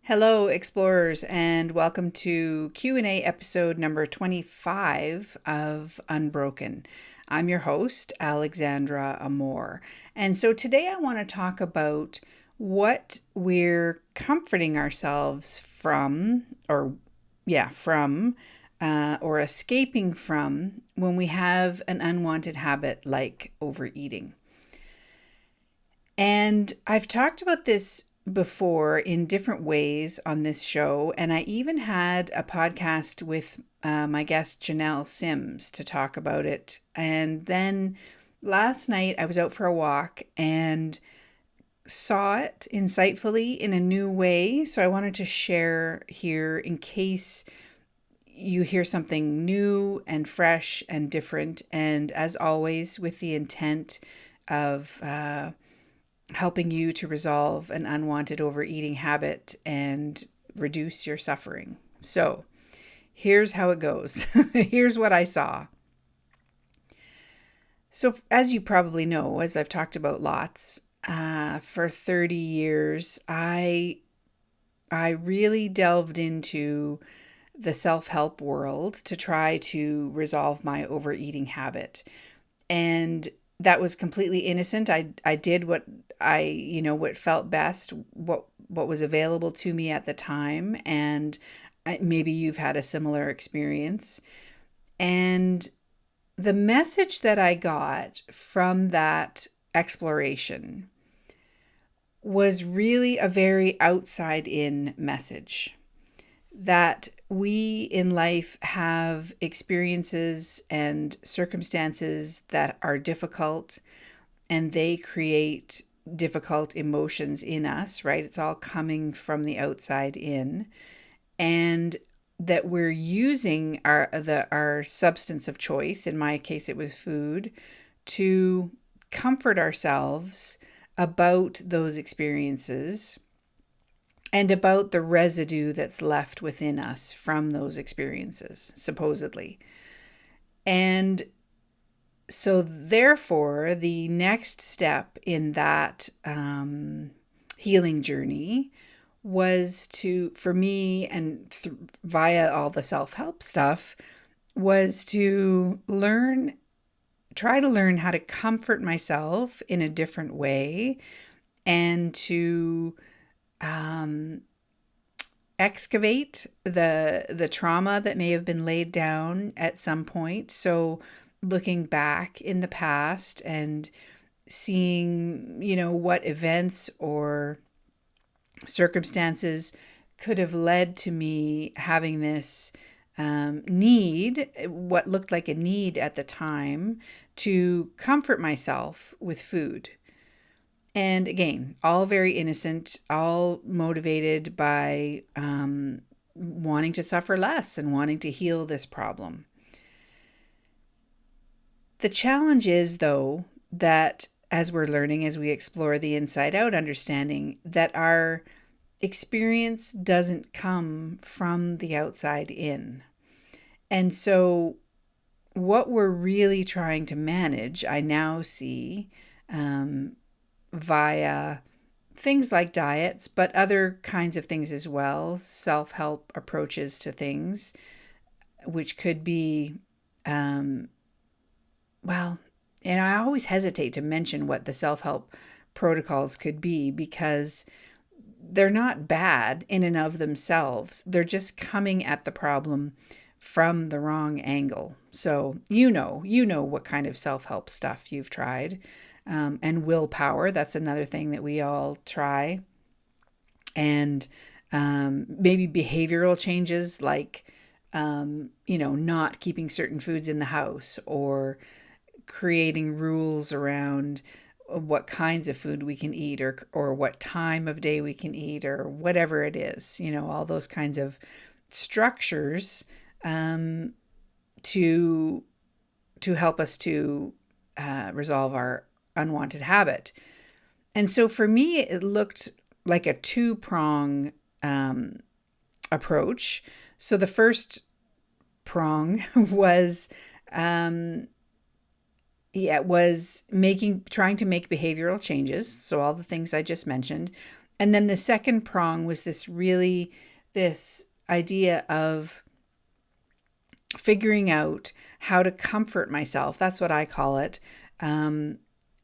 Hello, explorers, and welcome to Q&A episode number 25 of Unbroken. I'm your host, Alexandra Amore. And so today I want to talk about what we're comforting ourselves from, or escaping from when we have an unwanted habit like overeating. And I've talked about this before in different ways on this show. And I even had a podcast with my guest Janelle Sims to talk about it. And then last night I was out for a walk and saw it insightfully in a new way. So I wanted to share here in case you hear something new and fresh and different. And as always, with the intent of helping you to resolve an unwanted overeating habit and reduce your suffering. So here's how it goes. Here's what I saw. So as you probably know, as I've talked about lots, for 30 years, I really delved into the self-help world to try to resolve my overeating habit. And that was completely innocent. I did what what felt best, what was available to me at the time. And maybe you've had a similar experience. And the message that I got from that exploration was really a very outside in message. That we in life have experiences and circumstances that are difficult, and they create difficult emotions in us, right? It's all coming from the outside in, and that we're using our substance of choice, in my case it was food, to comfort ourselves about those experiences and about the residue that's left within us from those experiences, supposedly. And so therefore, the next step in that healing journey was for me, and via all the self-help stuff, was to try to learn how to comfort myself in a different way, and to excavate the trauma that may have been laid down at some point. So looking back in the past and seeing, what events or circumstances could have led to me having this need, what looked like a need at the time, to comfort myself with food. And again, all very innocent, all motivated by wanting to suffer less and wanting to heal this problem. The challenge is, though, that as we're learning, as we explore the inside out understanding, that our experience doesn't come from the outside in. And so what we're really trying to manage, I now see, via things like diets, but other kinds of things as well, self-help approaches to things, which could be, and I always hesitate to mention what the self-help protocols could be, because they're not bad in and of themselves. They're just coming at the problem from the wrong angle. So you know what kind of self-help stuff you've tried. And willpower, that's another thing that we all try. And maybe behavioral changes like, not keeping certain foods in the house, or creating rules around what kinds of food we can eat, or what time of day we can eat, or whatever it is, all those kinds of structures to help us to resolve our unwanted habit. And so for me, it looked like a two-prong approach. So the first prong was trying to make behavioral changes. So all the things I just mentioned. And then the second prong was this idea of figuring out how to comfort myself. That's what I call it.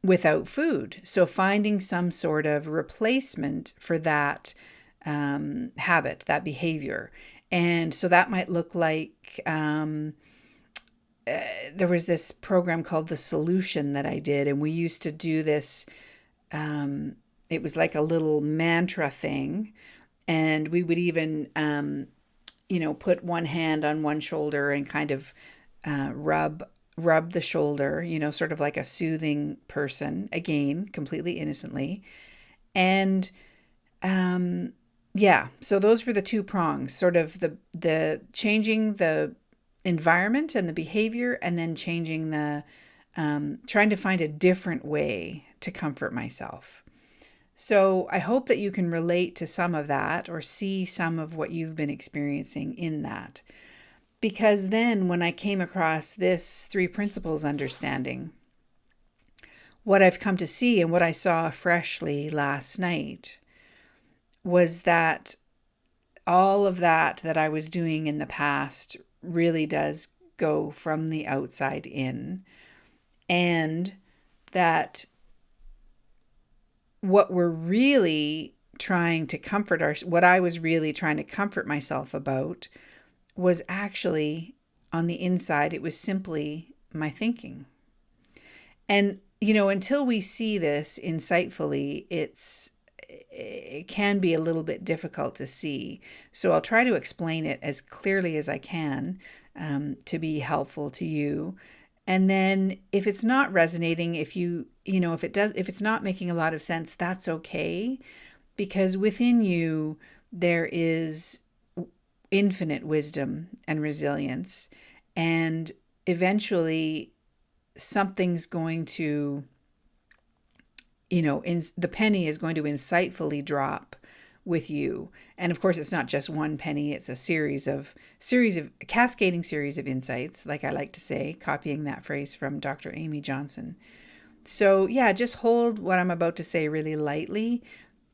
Without food. So finding some sort of replacement for that habit, that behavior. And so that might look like there was this program called The Solution that I did, and we used to do this. It was like a little mantra thing, and we would even, put one hand on one shoulder and kind of rub the shoulder, sort of like a soothing person, again, completely innocently. And so those were the two prongs, sort of the changing the environment and the behavior, and then changing the trying to find a different way to comfort myself. So I hope that you can relate to some of that or see some of what you've been experiencing in that. Because then when I came across this three principles understanding, what I've come to see and what I saw freshly last night was that all of that I was doing in the past really does go from the outside in, and that what we're really trying to what I was really trying to comfort myself about was actually on the inside. It was simply my thinking. And, until we see this insightfully, it can be a little bit difficult to see. So I'll try to explain it as clearly as I can to be helpful to you. And then if it's not resonating, if it's not making a lot of sense, that's okay, because within you there is infinite wisdom and resilience, and eventually something's going to, the penny is going to insightfully drop with you. And of course, it's not just one penny, it's a cascading series of insights, like I like to say, copying that phrase from Dr. Amy Johnson. So yeah, just hold what I'm about to say really lightly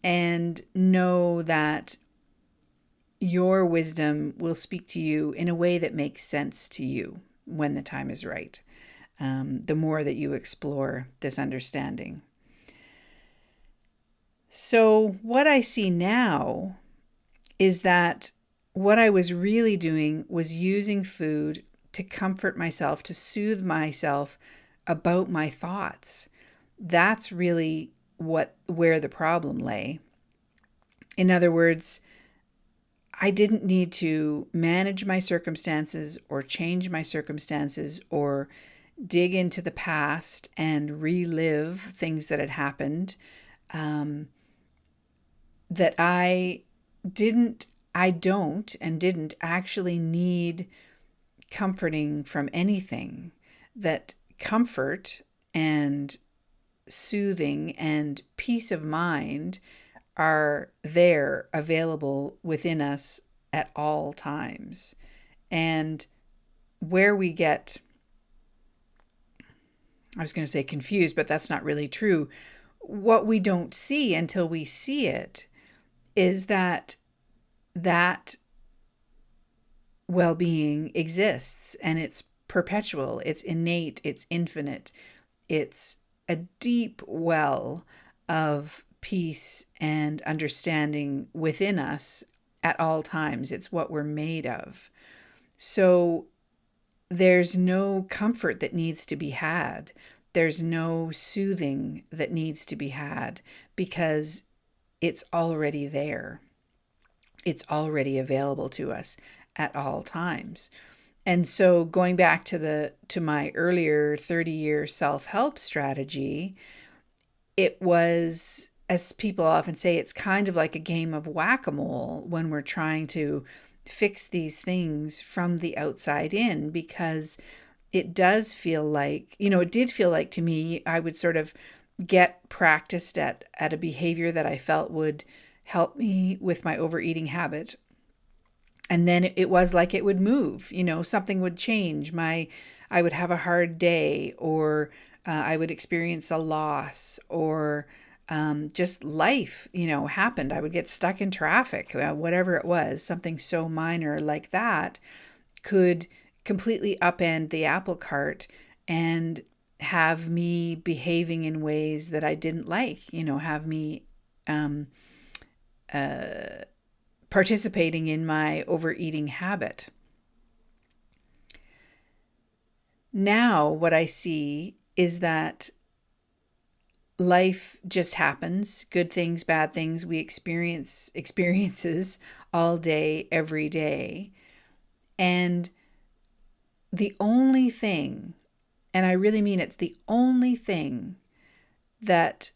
and know that your wisdom will speak to you in a way that makes sense to you when the time is right. The more that you explore this understanding. So what I see now is that what I was really doing was using food to comfort myself, to soothe myself about my thoughts. That's really where the problem lay. In other words, I didn't need to manage my circumstances or change my circumstances or dig into the past and relive things that had happened. That I didn't actually need comforting from anything. That comfort and soothing and peace of mind are there, available within us at all times. And where we get, I was going to say confused, but that's not really true. What we don't see until we see it is that well-being exists, and it's perpetual, it's innate, it's infinite, it's a deep well of peace and understanding within us at all times. It's what we're made of. So there's no comfort that needs to be had. There's no soothing that needs to be had, because it's already there. It's already available to us at all times. And so going back to my earlier 30-year self-help strategy, it was, as people often say, it's kind of like a game of whack-a-mole when we're trying to fix these things from the outside in, because it does feel like, it did feel like to me, I would sort of get practiced at a behavior that I felt would help me with my overeating habit. And then it was like it would move, something would change. I would have a hard day, or I would experience a loss, or just life, happened. I would get stuck in traffic, whatever it was, something so minor like that could completely upend the apple cart and have me behaving in ways that I didn't like, have me um, participating in my overeating habit. Now, what I see is that life just happens. Good things, bad things. We experiences all day, every day. And the only thing, and I really mean it, the only thing that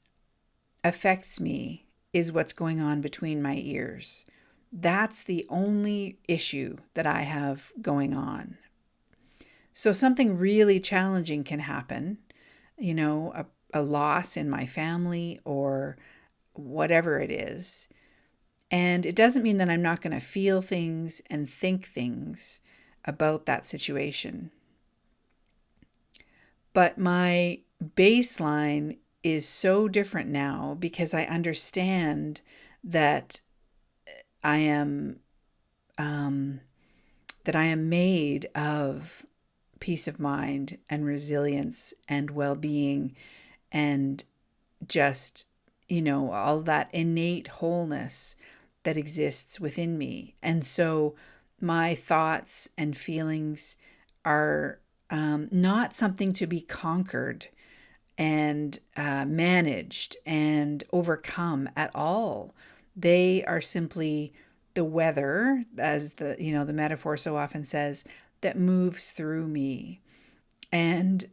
affects me is what's going on between my ears. That's the only issue that I have going on. So something really challenging can happen, a loss in my family or whatever it is. And it doesn't mean that I'm not going to feel things and think things about that situation. But my baseline is so different now because I understand that I am made of peace of mind and resilience and well-being and just, all that innate wholeness that exists within me. And so my thoughts and feelings are not something to be conquered and managed and overcome at all. They are simply the weather, as the metaphor so often says, that moves through me. And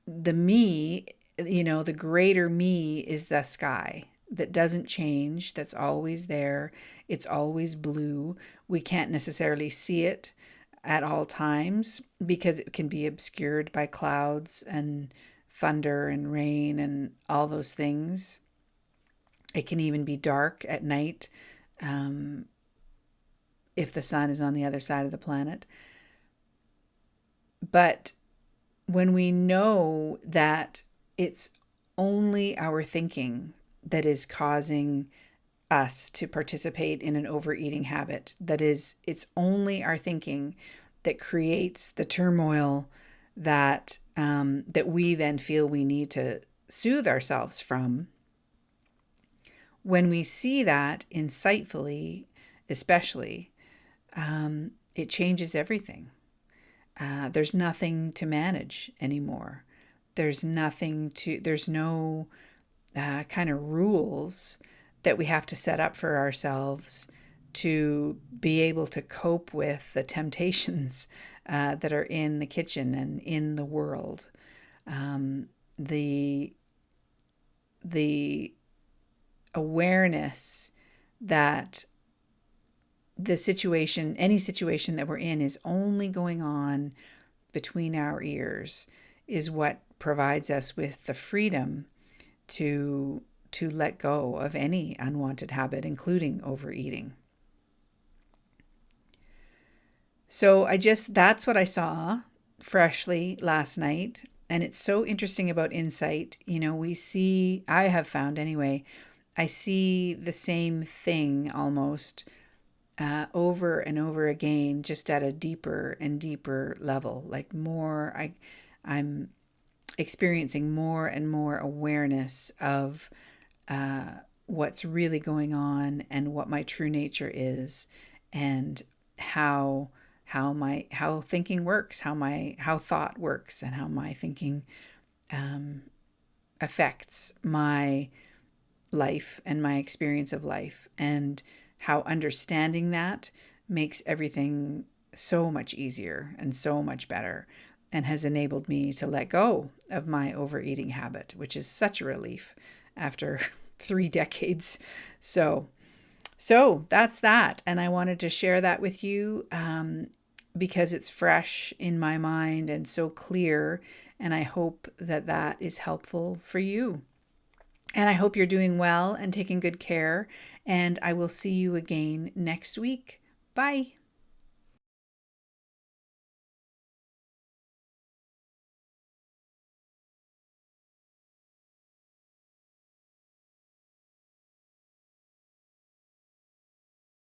the me, the greater me is the sky that doesn't change, that's always there. It's always blue. We can't necessarily see it at all times because it can be obscured by clouds and thunder and rain and all those things. It can even be dark at night if the sun is on the other side of the planet. But when we know that it's only our thinking that is causing us to participate in an overeating habit, that is, it's only our thinking that creates the turmoil that that we then feel we need to soothe ourselves from. When we see that insightfully, especially, it changes everything. There's nothing to manage anymore. There's no kind of rules that we have to set up for ourselves to be able to cope with the temptations that are in the kitchen and in the world. The awareness that any situation that we're in is only going on between our ears is what provides us with the freedom to let go of any unwanted habit, including overeating. So that's what I saw freshly last night. And it's so interesting about insight. I have found anyway, I see the same thing almost over and over again, just at a deeper and deeper level. Like I'm experiencing more and more awareness of what's really going on and what my true nature is, and how thinking works, how thought works, and how my thinking affects my life and my experience of life, and how understanding that makes everything so much easier and so much better, and has enabled me to let go of my overeating habit, which is such a relief after 3 decades. So that's that. And I wanted to share that with you because it's fresh in my mind and so clear. And I hope that is helpful for you. And I hope you're doing well and taking good care. And I will see you again next week. Bye.